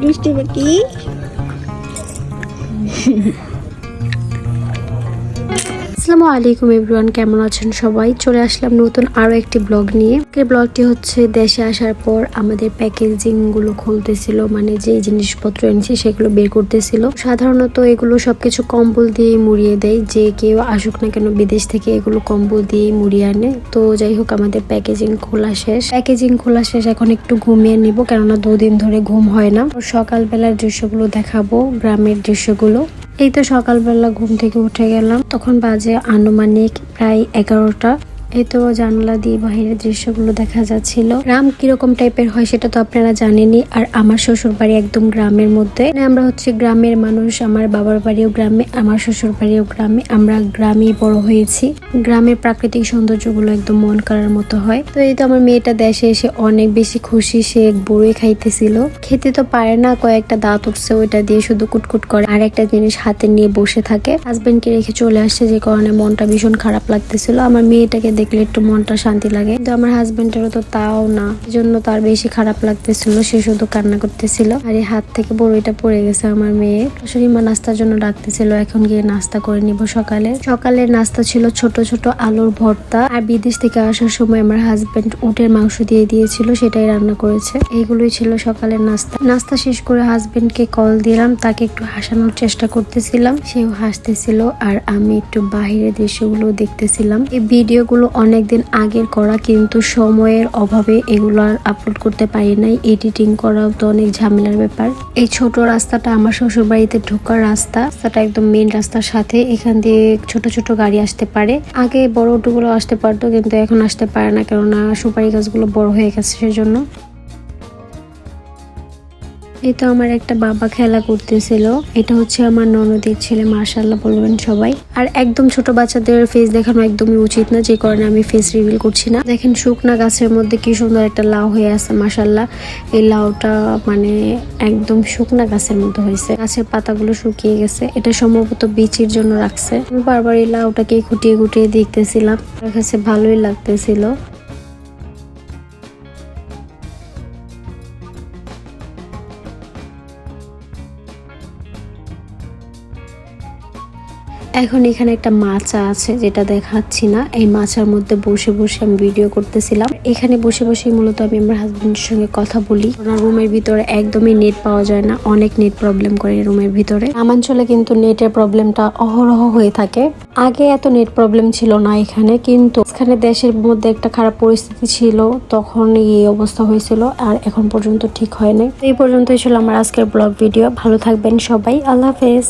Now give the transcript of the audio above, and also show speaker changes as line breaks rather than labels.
দুষ্টু পাখি। আসসালামু আলাইকুম এভরিওয়ান, কেমন আছেন সবাই? চলে আসলাম নতুন আরো একটি ব্লগ নিয়ে। এই ব্লগটি হচ্ছে দেশে আসার পর আমাদের প্যাকেজিং গুলো খুলতেছিল, মানে যে জিনিসপত্র এনেছি সেগুলো বের করতেছিল। সাধারণত এগুলো সবকিছু কম্বল দিয়ে মুড়িয়ে দেয়, যে কেউ আসুক না কেন বিদেশ থেকে এগুলো কম্বল দিয়ে মুড়িয়ে আনে। তো যাই হোক, আমাদের প্যাকেজিং খোলা শেষ। এখন একটু ঘুমিয়ে নিব, কেননা 2 দিন ধরে ঘুম হয় না। সকালবেলার দৃশ্যগুলো দেখাবো, গ্রামের দৃশ্যগুলো। এই তো সকালবেলা ঘুম থেকে উঠে গেলাম, তখন বাজে আনুমানিক প্রায় 11টা। এই তো জানলা দিয়ে বাহিরের দৃশ্যগুলো দেখা যাচ্ছিল। গ্রাম কিরকম টাইপের হয় সেটা তো আপনারা জানেনই। আর আমার শ্বশুর বাড়ি একদম গ্রামের মধ্যে। আমরা হচ্ছে গ্রামের মানুষ, আমার বাবার বাড়িও গ্রামে, আমার শ্বশুর বাড়িও গ্রামে। আমরা গ্রামেই বড় হয়েছি। গ্রামের প্রাকৃতিক সৌন্দর্যগুলো একদম মন করার মতো হয়। তো এই তো আমার মেয়েটা দেশে এসে অনেক বেশি খুশি, সে বড়ই খাইতেছিল। খেতে তো পারে না, কয়েকটা দাঁত উঠছে, ওইটা দিয়ে শুধু কুটকুট করে আর একটা জিনিস হাতে নিয়ে বসে থাকে। হাজবেন্ডকে রেখে চলে আসছে, যে কারণে মনটা ভীষণ খারাপ লাগতেছিল। আমার মেয়েটাকে দেখলে একটু মনটা শান্তি লাগে, কিন্তু আমার হাজবেন্ডেরও তো তাও না, জন্য তার বেশি খারাপ লাগতেছিল। সে শুধু কান্না করতেছিল। আর এই হাত থেকে বড়ইটা পড়ে গেছে আমার মেয়ে। শাশুড়ি মা নাস্তার জন্য ডাকতেছিল, এখন গিয়ে নাস্তা করে নিব। সকালের নাস্তা ছিল ছোট ছোট আলুর ভর্তা, আর বিদেশ থেকে আসার সময় আমার হাজবেন্ড উটের মাংস দিয়ে দিয়েছিল, সেটাই রান্না করেছে। এইগুলোই ছিল সকালের নাস্তা শেষ করে হাজবেন্ডকে কল দিলাম, তাকে একটু হাসানোর চেষ্টা করতেছিলাম, সেও হাসতেছিল। আর আমি একটু বাহিরের দৃশ্যগুলো দেখতেছিলাম। এই ভিডিওগুলো অনেকদিন আগের করা, কিন্তু সময়ের অভাবে এগুলো আর আপলোড করতে পারি নাই। এডিটিং করাও তো অনেক ঝামেলার ব্যাপার। এই ছোট রাস্তাটা আমার শ্বশুর বাড়িতে ঢোকার রাস্তাটা একদম মেইন রাস্তার সাথে। এখান দিয়ে ছোট ছোট গাড়ি আসতে পারে। আগে বড় অটোগুলো আসতে পারতো, কিন্তু এখন আসতে পারে না, কেননা সুপারি গাছগুলো বড় হয়ে গেছে সেজন্য। এই তো আমার একটা বাবা খেলা করতেছিল। এটা হচ্ছে আমার ননদের ছেলে, মাশাআল্লাহ বলবেন সবাই। আর একদম ছোট বাচ্চাদের ফেস দেখানো একদমই উচিত না, যে কারণে আমি ফেস রিভিল করছি না। দেখেন শুকনা গাছের মধ্যে কি সুন্দর একটা লাউ হয়ে আছে, মাশাআল্লাহ। এই লাউটা মানে একদম শুকনা গাছের মধ্যে হয়েছে, গাছের পাতাগুলো শুকিয়ে গেছে। এটা সম্ভবত বীচির জন্য রাখছে। আমি বারবার এই লাউটাকে খুঁটিয়ে খুঁটিয়ে দেখতেছিলাম, আমার কাছে ভালোই লাগতেছিল। এখন এখানে একটা মাচা আছে, যেটা দেখাচ্ছি না। এই মাচার মধ্যে বসে বসে আমি ভিডিও করতেছিলাম। এখানে বসে বসে মূলত আমি আমার হাজবেন্ডের সঙ্গে কথা বলি। ওনার রুমের ভিতরে একদমই নেট পাওয়া যায় না, অনেক নেট প্রবলেম করে রুমের ভিতরে। গ্রামাঞ্চলে কিন্তু নেটের প্রবলেমটা অহরহ হয়ে থাকে। আগে এত নেট প্রবলেম ছিল না এখানে, কিন্তু এখানে দেশের মধ্যে একটা খারাপ পরিস্থিতি ছিল, তখন এই অবস্থা হয়েছিল। আর এখন পর্যন্ত ঠিক হয় নাই। এই পর্যন্তই ছিল আমার আজকের ব্লগ ভিডিও। ভালো থাকবেন সবাই, আল্লাহ হাফেজ।